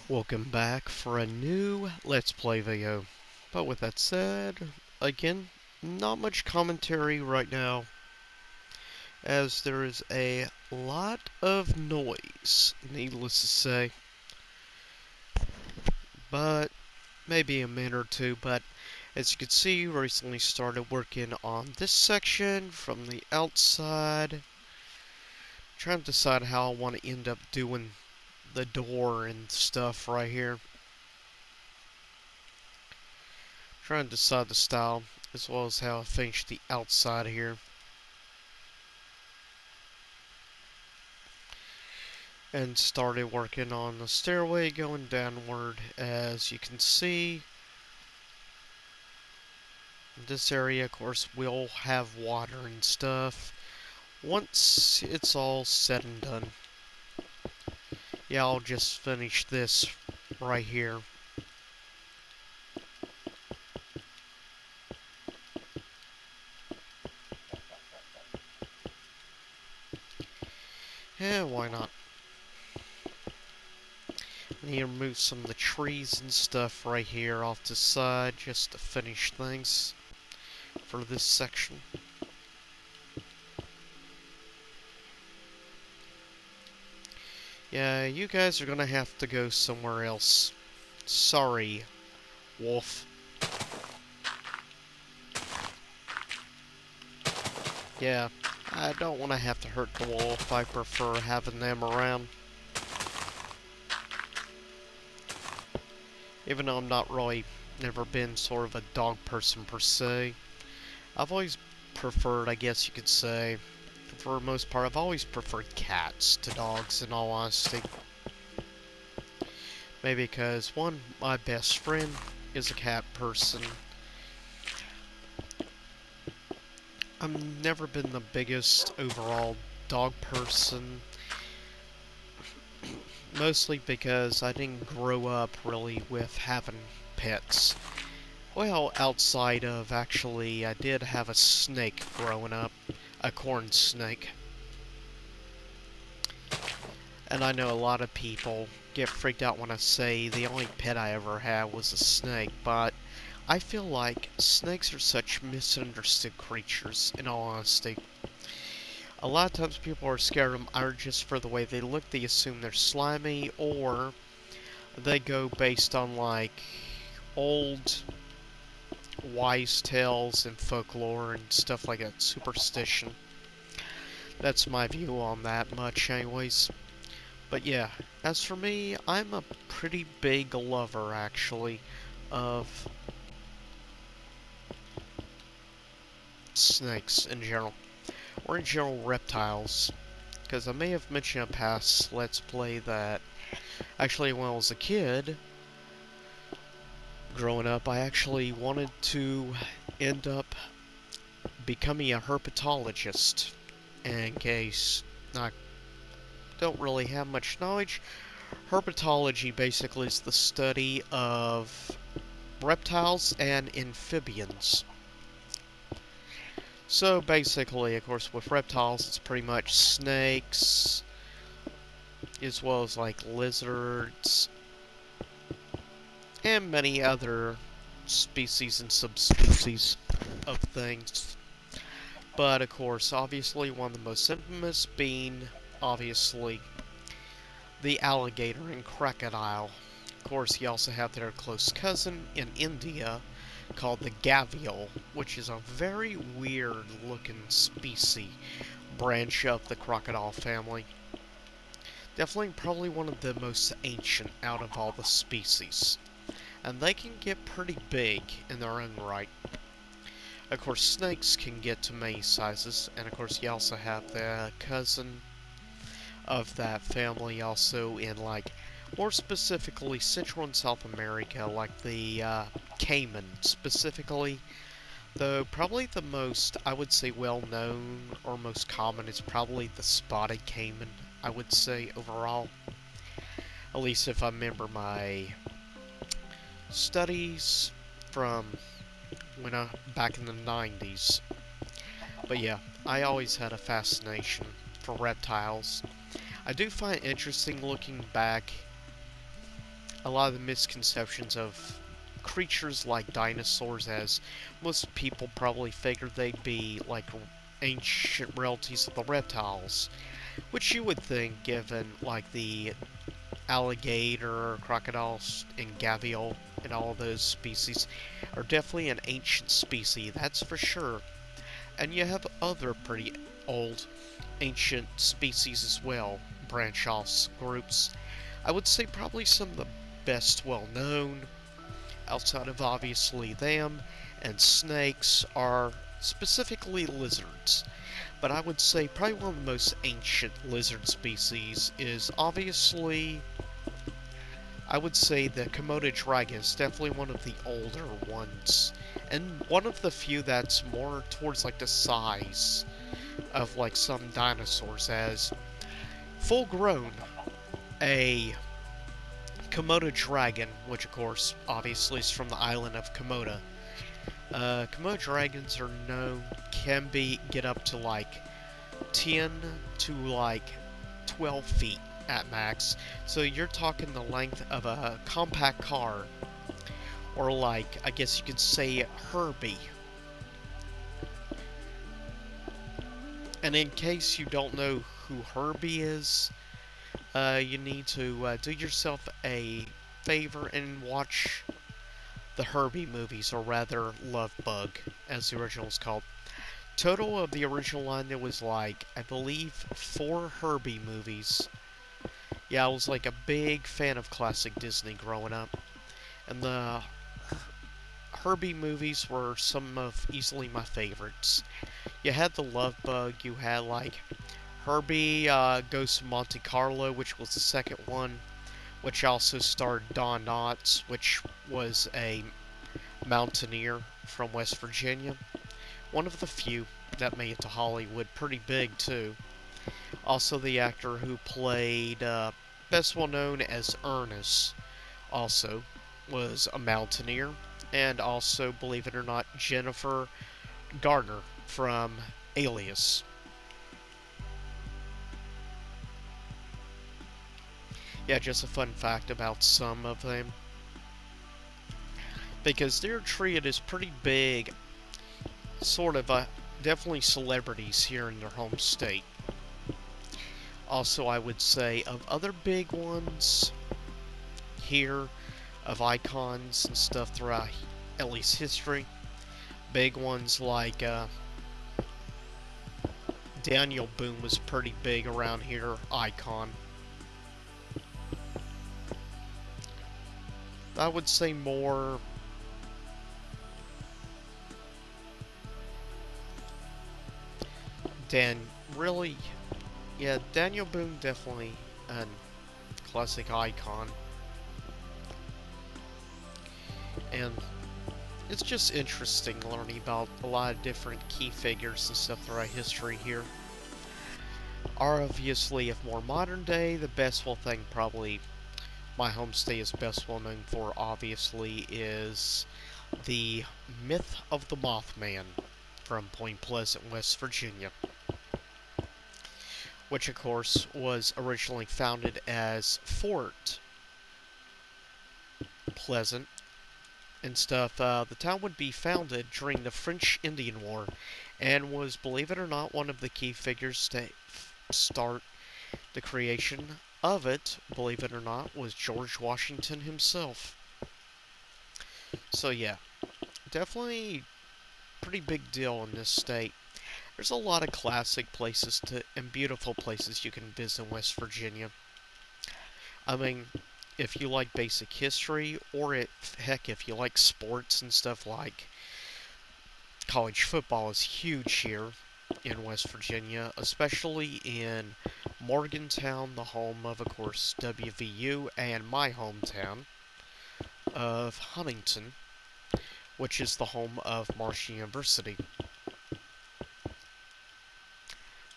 Welcome back for a new Let's Play video. But with that said, again, not much commentary right now, as there is a lot of noise, needless to say. But maybe a minute or two, but as you can see, recently started working on this section from the outside. Trying to decide how I want to end up doing the door and stuff right here. Trying to decide the style as well as how I finish the outside here. And started working on the stairway going downward. As you can see, this area of course will have water and stuff once it's all said and done. Yeah, I'll just finish this right here. Yeah, why not? I need to remove some of the trees and stuff right here off the side just to finish things for this section. Yeah, you guys are gonna have to go somewhere else. Sorry, wolf. Yeah, I don't want to have to hurt the wolf. I prefer having them around. Even though I'm not really, never been sort of a dog person per se. I've always preferred, I guess you could say, for the most part, I've always preferred cats to dogs in all honesty. Maybe because, one, my best friend is a cat person. I've never been the biggest overall dog person. Mostly because I didn't grow up really with having pets. Well, outside of actually, I did have a snake growing up. A corn snake. And I know a lot of people get freaked out when I say the only pet I ever had was a snake, but I feel like snakes are such misunderstood creatures, in all honesty. A lot of times people are scared of them either just for the way they look, they assume they're slimy, or they go based on like old wise tales and folklore and stuff like that, superstition. That's my view on that much anyways. But yeah, as for me, I'm a pretty big lover actually of snakes in general, or in general reptiles. Because I may have mentioned in a past Let's Play that actually when I was a kid, growing up, I actually wanted to end up becoming a herpetologist. And in case I don't really have much knowledge, herpetology basically is the study of reptiles and amphibians. So basically, of course, with reptiles, it's pretty much snakes, as well as like lizards, and many other species and subspecies of things. But of course, obviously, one of the most infamous being, obviously, the alligator and crocodile. Of course, you also have their close cousin in India called the gavial, which is a very weird looking species branch of the crocodile family. Definitely probably one of the most ancient out of all the species. And they can get pretty big in their own right. Of course, snakes can get to many sizes, and of course you also have the cousin of that family also in, like, more specifically Central and South America, like the caiman specifically. Though probably the most, I would say, well-known or most common is probably the spotted caiman, I would say, overall. At least if I remember my studies from when back in the 90s. But yeah, I always had a fascination for reptiles. I do find it interesting looking back a lot of the misconceptions of creatures like dinosaurs, as most people probably figured they'd be like ancient relatives of the reptiles, which you would think given like the alligator, crocodiles, and gavial and all those species are definitely an ancient species, that's for sure. And you have other pretty old ancient species as well, branch off groups. I would say probably some of the best well known, outside of obviously them, and snakes, are specifically lizards. But I would say probably one of the most ancient lizard species is obviously, I would say the Komodo dragon is definitely one of the older ones. And one of the few that's more towards like the size of like some dinosaurs, as full grown, a Komodo dragon, which of course obviously is from the island of Komodo. Komodo dragons are known can get up to like 10 to like 12 feet at max. So you're talking the length of a compact car, or like I guess you could say Herbie. And in case you don't know who Herbie is, you need to do yourself a favor and watch the Herbie movies, or rather Love Bug, as the original is called. Total of the original line, there was like, I believe, 4 Herbie movies. Yeah, I was like a big fan of classic Disney growing up. And the Herbie movies were some of easily my favorites. You had the Love Bug, you had like Herbie Goes to Monte Carlo, which was the second one, which also starred Don Knotts, which was a mountaineer from West Virginia. One of the few that made it to Hollywood, pretty big too. Also, the actor who played, best well known as Ernest, also was a mountaineer. And also, believe it or not, Jennifer Garner from Alias. Yeah, just a fun fact about some of them. Because they're treated as pretty big, sort of, definitely celebrities here in their home state. Also, I would say, of other big ones here, of icons and stuff throughout at least history, big ones like Daniel Boone was pretty big around here, icon. I would say more Dan, really, yeah, Daniel Boone definitely a classic icon. And it's just interesting learning about a lot of different key figures and stuff throughout history here. Obviously, if more modern day, the best well thing probably my home state is best well known for, obviously, is the myth of the Mothman from Point Pleasant, West Virginia, which of course was originally founded as Fort Pleasant and stuff. The town would be founded during the French Indian War, and was, believe it or not, one of the key figures to start the creation of it, believe it or not, was George Washington himself. So yeah, definitely pretty big deal in this state. There's a lot of classic places and beautiful places you can visit in West Virginia. I mean, if you like basic history, or heck, if you like sports and stuff, like college football is huge here in West Virginia, especially in Morgantown, the home of course, WVU, and my hometown of Huntington, which is the home of Marshall University,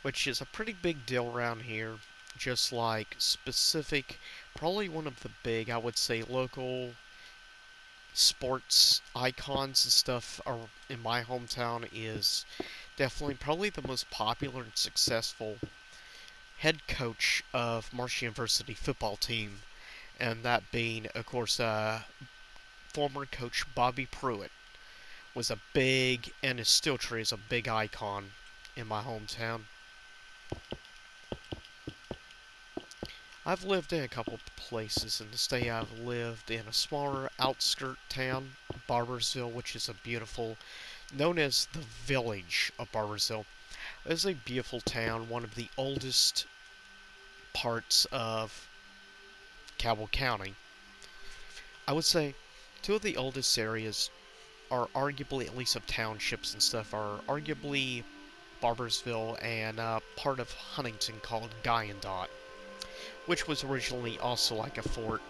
which is a pretty big deal around here, just like specific, probably one of the big, I would say, local sports icons and stuff are in my hometown is definitely probably the most popular and successful head coach of Marshall University football team, and that being, of course, former coach Bobby Pruitt was a big, and is still true, is a big icon in my hometown. I've lived in a couple places in the state. I've lived in a smaller outskirt town, Barbersville, which is a beautiful, known as the village of Barbersville. It is a beautiful town, one of the oldest parts of Cabell County. I would say two of the oldest areas are arguably, at least of townships and stuff, are arguably Barbersville and part of Huntington called Guyandotte, which was originally also like a fort.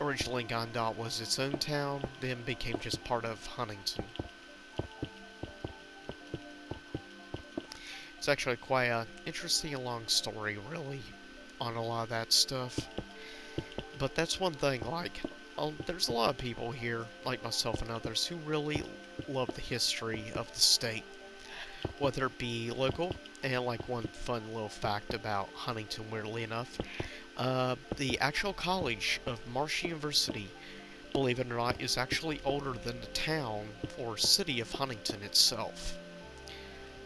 Originally, Guyandotte was its own town, then became just part of Huntington. It's actually quite an interesting and long story, really, on a lot of that stuff. But that's one thing, like, there's a lot of people here, like myself and others, who really love the history of the state. Whether it be local, and like one fun little fact about Huntington, weirdly enough, the actual college of Marsh University, believe it or not, is actually older than the town or city of Huntington itself.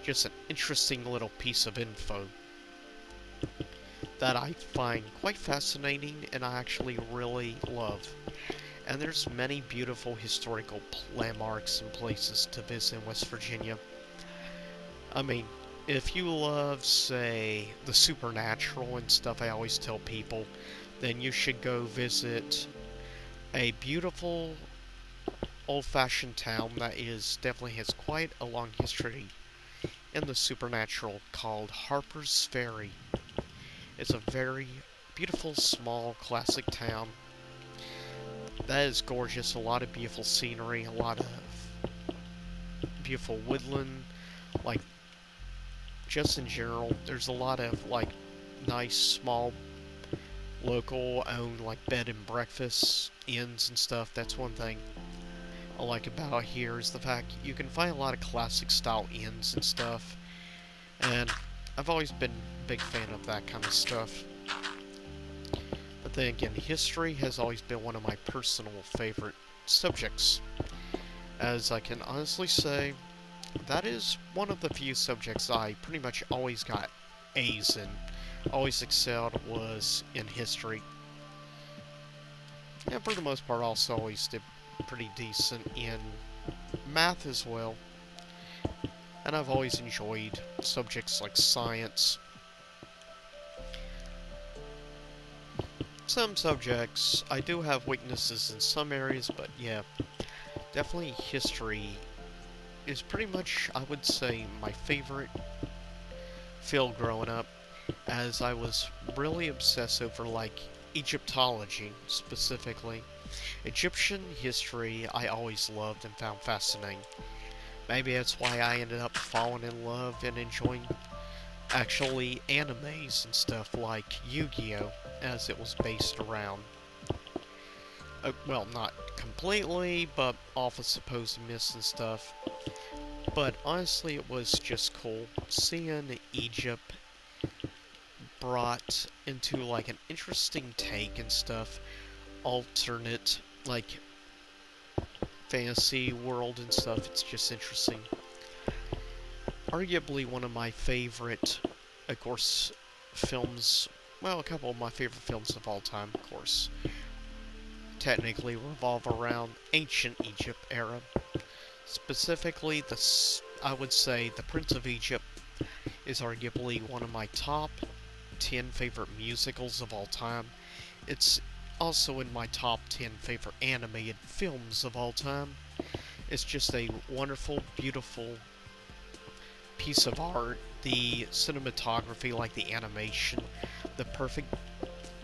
Just an interesting little piece of info that I find quite fascinating and I actually really love. And there's many beautiful historical landmarks and places to visit in West Virginia. I mean, if you love, say, the supernatural and stuff, I always tell people, then you should go visit a beautiful old-fashioned town that definitely has quite a long history in the supernatural called Harper's Ferry. It's a very beautiful, small, classic town that is gorgeous. A lot of beautiful scenery, a lot of beautiful woodland, like, just in general, there's a lot of, like, nice, small, local-owned, like, bed and breakfast inns and stuff. That's one thing I like about here, is the fact you can find a lot of classic-style inns and stuff, and I've always been a big fan of that kind of stuff. But then again, history has always been one of my personal favorite subjects, as I can honestly say, that is one of the few subjects I pretty much always got A's in, always excelled, was in history. And for the most part, also always did pretty decent in math as well. And I've always enjoyed subjects like science. Some subjects, I do have weaknesses in some areas, but yeah, definitely history is pretty much, I would say, my favorite field growing up, as I was really obsessed over, like, Egyptology, specifically. Egyptian history I always loved and found fascinating. Maybe that's why I ended up falling in love and enjoying, actually, animes and stuff like Yu-Gi-Oh!, as it was based around. Well, not completely, but off of supposed myths and stuff. But honestly, it was just cool seeing Egypt brought into, like, an interesting take and stuff, alternate, like, fantasy world and stuff. It's just interesting. Arguably one of my favorite, of course, films, well, a couple of my favorite films of all time, of course, technically revolve around ancient Egypt era. Specifically, I would say The Prince of Egypt is arguably one of my top 10 favorite musicals of all time. It's also in my top 10 favorite animated films of all time. It's just a wonderful, beautiful piece of art. The cinematography, like the animation, the perfect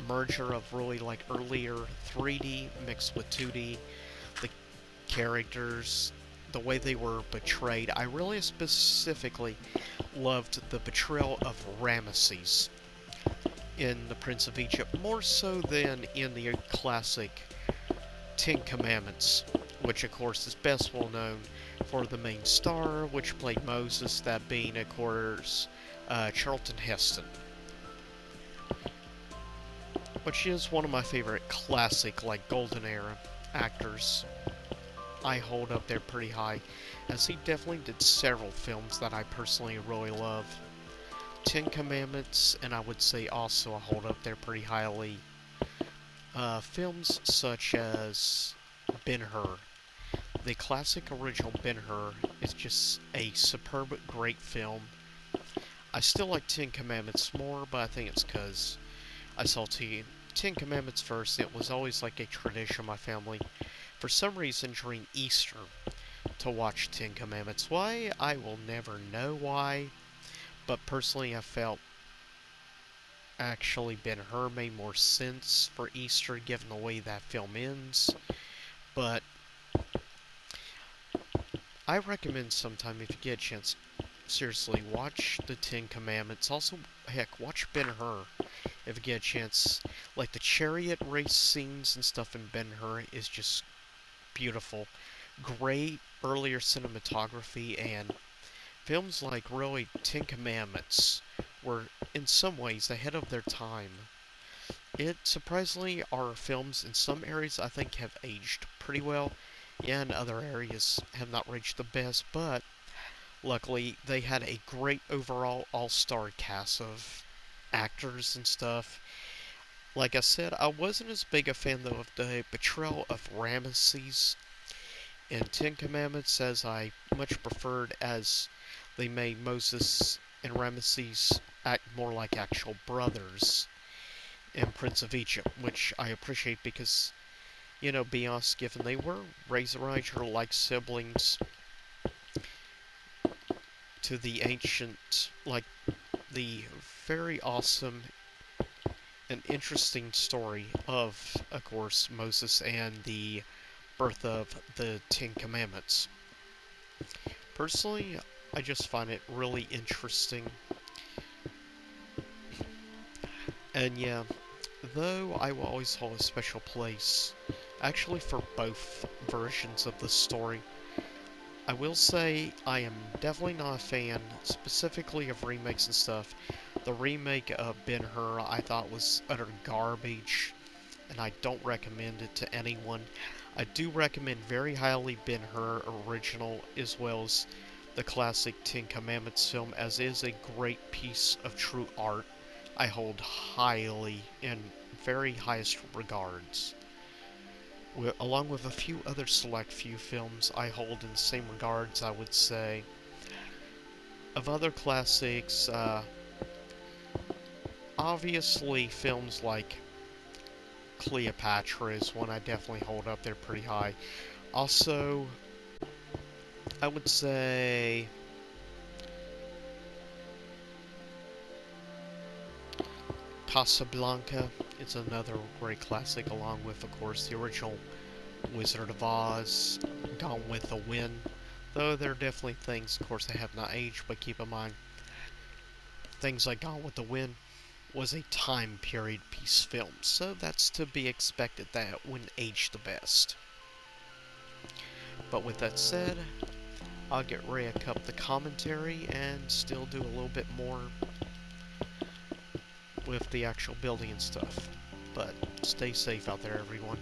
merger of really, like, earlier 3D mixed with 2D, the characters, the way they were portrayed. I really specifically loved the portrayal of Ramesses in The Prince of Egypt, more so than in the classic Ten Commandments, which of course is best well known for the main star, which played Moses, that being, of course, Charlton Heston. which is one of my favorite classic, like, golden era actors. I hold up there pretty high, as he definitely did several films that I personally really love. Ten Commandments, and I would say also I hold up there pretty highly. Films such as Ben-Hur. The classic original Ben-Hur is just a superb, great film. I still like Ten Commandments more, but I think it's because I saw Ten Commandments first. It was always like a tradition in my family, for some reason, during Easter, to watch Ten Commandments. Why? I will never know why, but personally I felt actually Ben-Hur made more sense for Easter given the way that film ends. But I recommend sometime if you get a chance, seriously, watch the Ten Commandments. Also, heck, watch Ben-Hur if you get a chance. Like, the chariot race scenes and stuff in Ben-Hur is just beautiful. Great earlier cinematography, and films like really Ten Commandments were in some ways ahead of their time. It surprisingly our films in some areas I think have aged pretty well. Yeah, in other areas have not reached the best, but luckily they had a great overall all-star cast of actors and stuff. Like I said, I wasn't as big a fan though of the portrayal of Ramesses in Ten Commandments as I much preferred as they made Moses and Ramesses act more like actual brothers in Prince of Egypt, which I appreciate because, you know, be honest, given they were raised around each other like siblings to the ancient, like, the very awesome and interesting story of course, Moses and the birth of the Ten Commandments. Personally, I just find it really interesting. And yeah, though I will always hold a special place, actually, for both versions of the story, I will say I am definitely not a fan, specifically of remakes and stuff. The remake of Ben-Hur I thought was utter garbage, and I don't recommend it to anyone. I do recommend very highly Ben-Hur original as well as the classic Ten Commandments film, as is a great piece of true art I hold highly in very highest regards. Along with a few other select few films I hold in the same regards, I would say. Of other classics, obviously films like Cleopatra is one I definitely hold up there pretty high. Also, I would say Casablanca is another great classic, along with, of course, the original Wizard of Oz, Gone with the Wind. Though there are definitely things, of course, that have not aged, but keep in mind, things like Gone with the Wind was a time period piece film, so that's to be expected that wouldn't age the best. But with that said, I'll get ready to cut the commentary and still do a little bit more with the actual building and stuff. But stay safe out there, everyone.